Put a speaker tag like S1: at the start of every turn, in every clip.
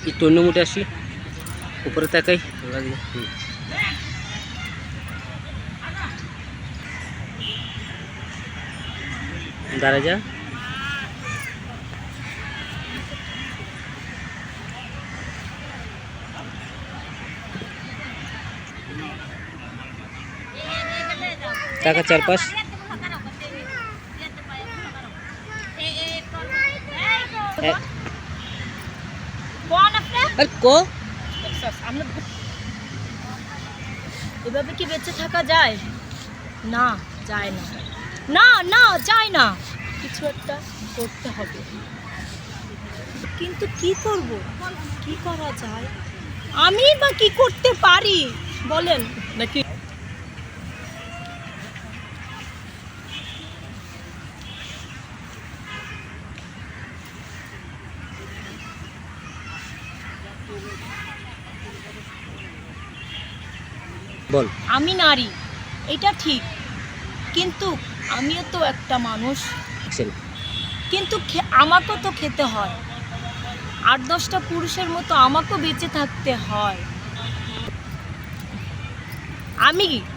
S1: একটু অন্য মুটে আসি, উপরে তাকাই লাগে। দাঁড়া যা। টাকা চারপাশ
S2: এভাবে কি বেঁচে থাকা যায়? না, যায় না। না না, যায় না। কিছু একটা করতে হবে, কিন্তু কি করব? কি করা যায়? আমি বা কি করতে পারি বলেন নাকি?
S1: বল।
S2: আমি নারী, এটা ঠিক, কিন্তু আমিও তো একটা মানুষ। কিন্তু আমাকেও তো খেতে হয়, 8-10টা পুরুষের মতো আমাকেও বেঁচে থাকতে হয়।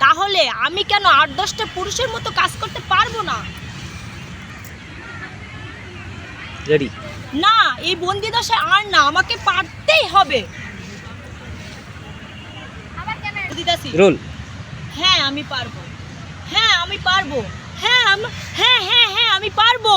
S2: তাহলে আমি কেন 8-10টা পুরুষের মতো কাজ করতে পারবো না?
S1: রেডি?
S2: না, এই বন্দি দশায় আর না, আমাকে পারতেই হবে।
S1: রোল।
S2: হ্যাঁ আমি পারবো, হ্যাঁ আমি পারবো, হ্যাঁ হ্যাঁ হ্যাঁ হ্যাঁ আমি পারবো।